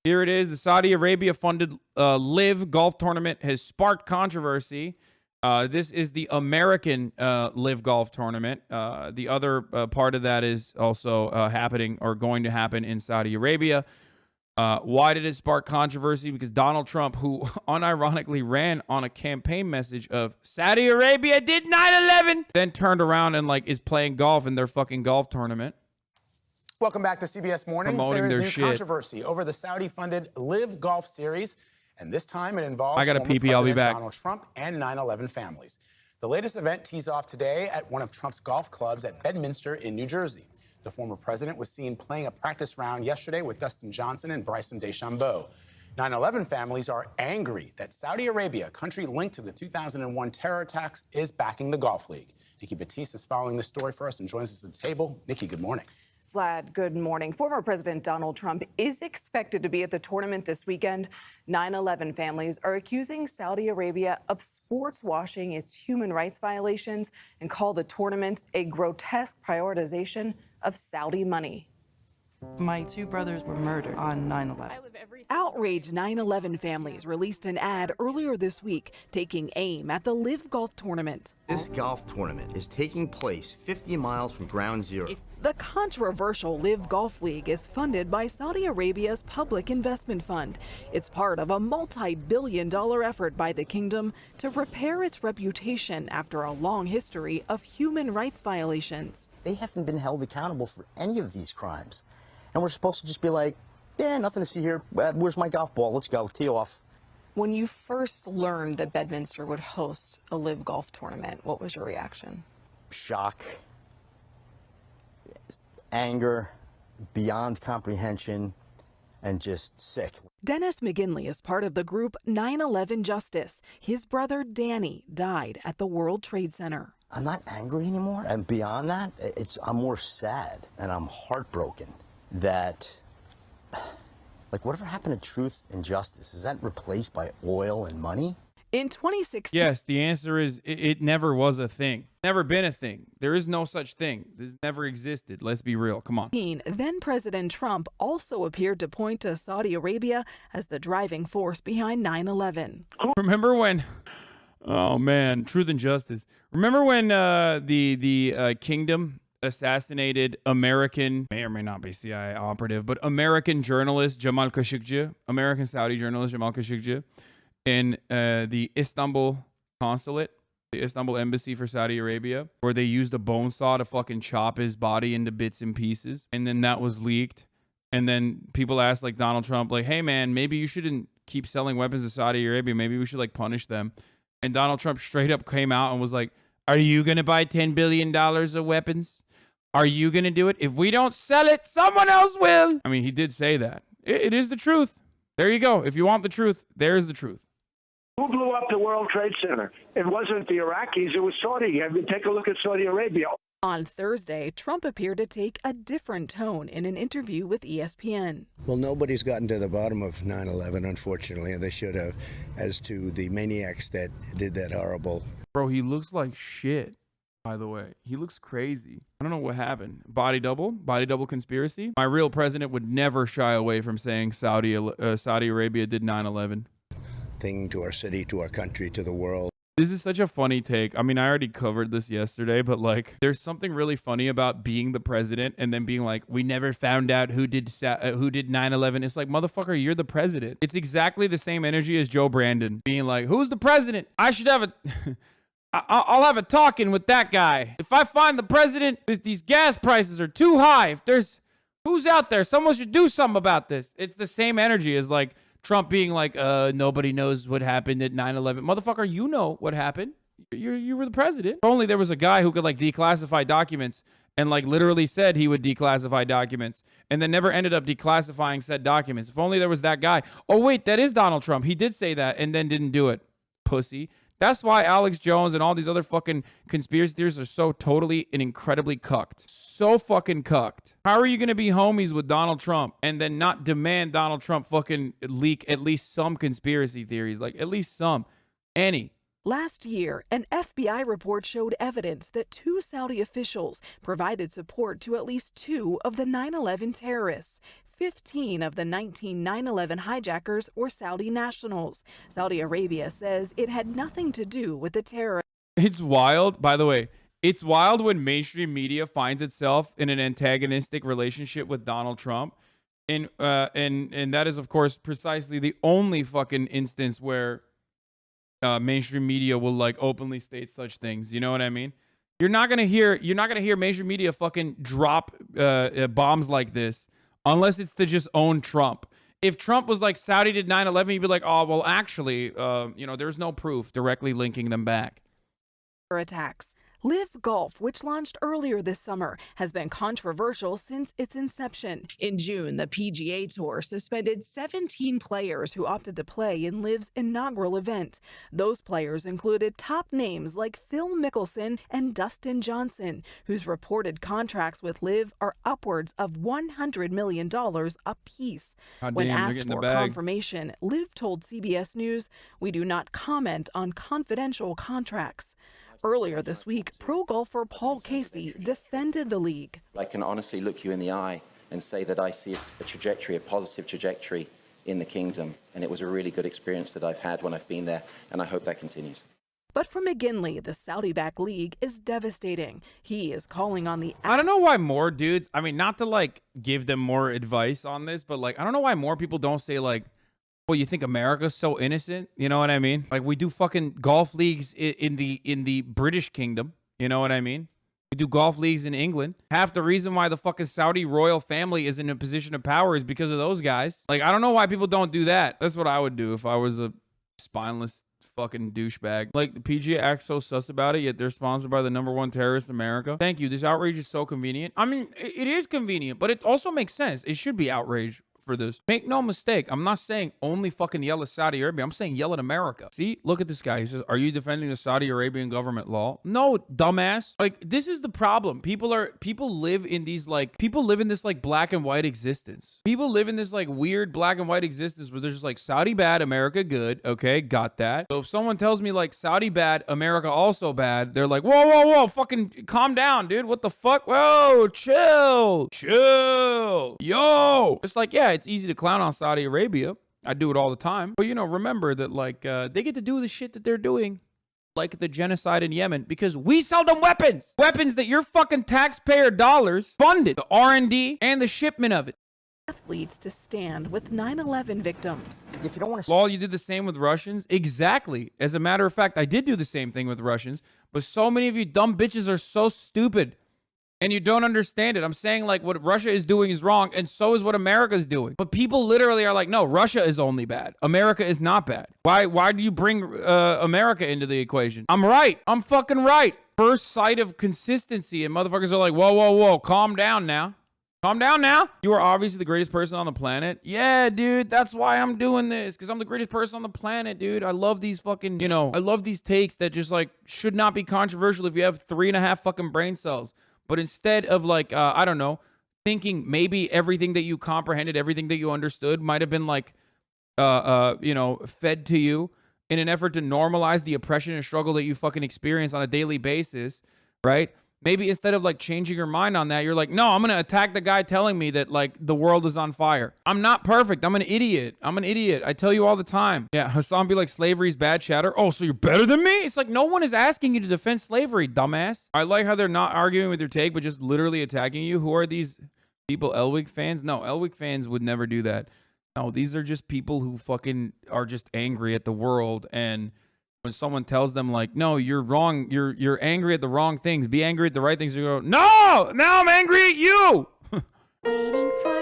Here it is. The Saudi Arabia-funded LIV golf tournament has sparked controversy. This is the American LIV golf tournament. The other part of that is also happening or going to happen in Saudi Arabia. Why did it spark controversy? Because Donald Trump, who unironically ran on a campaign message of Saudi Arabia did 9/11, then turned around and is playing golf in their fucking golf tournament. Welcome back to CBS Mornings. Promoting there their is new shit. Controversy over the Saudi-funded LIV Golf Series, and this time it involves I got a former pee-pee, I'll be President back. Donald Trump and 9/11 families. The latest event tees off today at one of Trump's golf clubs at Bedminster in New Jersey. The former president was seen playing a practice round yesterday with Dustin Johnson and Bryson DeChambeau. 9/11 families are angry that Saudi Arabia, a country linked to the 2001 terror attacks, is backing the golf league. Nikki Batiste is following this story for us and joins us at the table. Nikki, good morning. Vlad, good morning. Former President Donald Trump is expected to be at the tournament this weekend. 9/11 families are accusing Saudi Arabia of sports washing its human rights violations and call the tournament a grotesque prioritization of Saudi money. My two brothers were murdered on 9/11. Outraged 9/11 families released an ad earlier this week taking aim at the LIV golf tournament. This golf tournament is taking place 50 miles from ground zero. The controversial LIV Golf League is funded by Saudi Arabia's Public Investment Fund. It's part of a multi-billion-dollar effort by the kingdom to repair its reputation after a long history of human rights violations. They haven't been held accountable for any of these crimes. And we're supposed to just be like, yeah, nothing to see here. Where's my golf ball? Let's go. Tee off. When you first learned that Bedminster would host a LIV golf tournament, what was your reaction? Shock, anger, beyond comprehension, and just sick. Dennis McGinley is part of the group 9/11 Justice. His brother Danny died at the World Trade Center. I'm not angry anymore. And beyond that, I'm more sad and I'm heartbroken that, whatever happened to truth and justice? Is that replaced by oil and money? In 2016, Yes, the answer is it never was a thing. Never been a thing. There is no such thing. This never existed. Let's be real. Come on. then President Trump also appeared to point to Saudi Arabia as the driving force behind 9/11. Remember when? Oh man, truth and justice. Remember when the kingdom assassinated American, may or may not be CIA operative, but American journalist Jamal Khashoggi, American Saudi journalist Jamal Khashoggi, in the Istanbul consulate, the Istanbul embassy for Saudi Arabia, where they used a bone saw to fucking chop his body into bits and pieces, and then that was leaked, and then people asked Donald Trump, hey man, maybe you shouldn't keep selling weapons to Saudi Arabia, maybe we should punish them. And Donald Trump straight up came out and was like, are you gonna buy $10 billion of weapons? Are you going to do it? If we don't sell it, someone else will. I mean, he did say that. It is the truth. There you go. If you want the truth, there's the truth. Who blew up the World Trade Center? It wasn't the Iraqis. It was Saudi. Take a look at Saudi Arabia. On Thursday, Trump appeared to take a different tone in an interview with ESPN. Well, nobody's gotten to the bottom of 9/11, unfortunately, and they should have, as to the maniacs that did that horrible. Bro, he looks like shit. By the way, he looks crazy. I don't know what happened. Body double conspiracy. My real president would never shy away from saying Saudi Arabia did 9/11. Thing to our city, to our country, to the world. This is such a funny take. I mean, I already covered this yesterday, but there's something really funny about being the president and then being like, we never found out who did 9/11. It's like, motherfucker, you're the president. It's exactly the same energy as Joe Brandon being like, who's the president? I should have a... I'll have a talking with that guy. If I find the president, these gas prices are too high. If there's, who's out there? Someone should do something about this. It's the same energy as Trump being nobody knows what happened at 9/11. Motherfucker, you know what happened. You were the president. If only there was a guy who could declassify documents and literally said he would declassify documents and then never ended up declassifying said documents. If only there was that guy. Oh wait, that is Donald Trump. He did say that and then didn't do it. Pussy. That's why Alex Jones and all these other fucking conspiracy theorists are so totally and incredibly cucked. So fucking cucked. How are you going to be homies with Donald Trump and then not demand Donald Trump fucking leak at least some conspiracy theories? At least some. Any. Last year, an FBI report showed evidence that 2 Saudi officials provided support to at least 2 of the 9/11 terrorists. 15 of the 19 9/11 hijackers were Saudi nationals. Saudi Arabia says it had nothing to do with the terror. It's wild, by the way. It's wild when mainstream media finds itself in an antagonistic relationship with Donald Trump. And that is, of course, precisely the only fucking instance where mainstream media will like openly state such things. You know what I mean? You're not gonna hear mainstream media fucking drop bombs like this unless it's to just own Trump. If Trump was like Saudi did 9/11, you'd be like, oh well, actually, there's no proof directly linking them back. Attacks. LIV Golf, which launched earlier this summer, has been controversial since its inception. In June, the PGA Tour suspended 17 players who opted to play in LIV's inaugural event. Those players included top names like Phil Mickelson and Dustin Johnson, whose reported contracts with LIV are upwards of $100 million apiece. When asked for confirmation, LIV told CBS News, "We do not comment on confidential contracts." Earlier this week, pro golfer Paul Casey defended the league. I can honestly look you in the eye and say that I see a positive trajectory in the kingdom. And it was a really good experience that I've had when I've been there. And I hope that continues. But for McGinley, the Saudi-backed league is devastating. He is calling on the... I don't know why more dudes, I mean, not to like give them more advice on this, but like, I don't know why more people don't say like, well, you think America's so innocent? You know what I mean? Like we do fucking golf leagues in the British kingdom. You know what I mean? We do golf leagues in England. Half the reason why the fucking Saudi royal family is in a position of power is because of those guys. Like, I don't know why people don't do that. That's what I would do if I was a spineless fucking douchebag. Like, the PGA acts so sus about it, yet they're sponsored by the #1 terrorist in America. Thank you. This outrage is so convenient. I mean, it is convenient, but it also makes sense. It should be outrage for this. Make no mistake, I'm not saying only fucking yell at Saudi Arabia. I'm saying yell at America. See, look at this guy. He says, are you defending the Saudi Arabian government law? No, dumbass. Like, this is the problem. People live in this like black and white existence. People live in this like weird black and white existence where there's just like Saudi bad, America good. Okay, got that. So if someone tells me like Saudi bad, America also bad, they're like, whoa, fucking calm down, dude. What the fuck? Whoa, chill. Yo. It's like, yeah, it's easy to clown on Saudi Arabia. I do it all the time. But, remember that, like, they get to do the shit that they're doing, like the genocide in Yemen, because we sell them weapons. Weapons that your fucking taxpayer dollars funded. The R&D and the shipment of it. Athletes to stand with 9/11 victims. If you don't want to... Lol, you did the same with Russians? Exactly. As a matter of fact, I did do the same thing with Russians, but so many of you dumb bitches are so stupid. And you don't understand it. I'm saying like what Russia is doing is wrong, and so is what America's doing. But people literally are like, no, Russia is only bad. America is not bad. Why do you bring America into the equation? I'm right. I'm fucking right. First sight of consistency, and motherfuckers are like, whoa, calm down now. Calm down now. You are obviously the greatest person on the planet. Yeah, dude, that's why I'm doing this, because I'm the greatest person on the planet, dude. I love these fucking, I love these takes that just like should not be controversial if you have 3.5 fucking brain cells. But instead of like, I don't know, thinking maybe everything that you comprehended, everything that you understood might have been like, fed to you in an effort to normalize the oppression and struggle that you fucking experience on a daily basis, right? Maybe instead of like changing your mind on that, you're like, no, I'm going to attack the guy telling me that like the world is on fire. I'm not perfect. I'm an idiot. I tell you all the time. Yeah, Hasan be like, slavery's bad, chatter. Oh, so you're better than me? It's like, no one is asking you to defend slavery, dumbass. I like how they're not arguing with your take, but just literally attacking you. Who are these people? LWIG fans? No, LWIG fans would never do that. No, these are just people who fucking are just angry at the world, and when someone tells them like, no, you're wrong, you're angry at the wrong things, be angry at the right things, you go, no, now I'm angry at you. Waiting for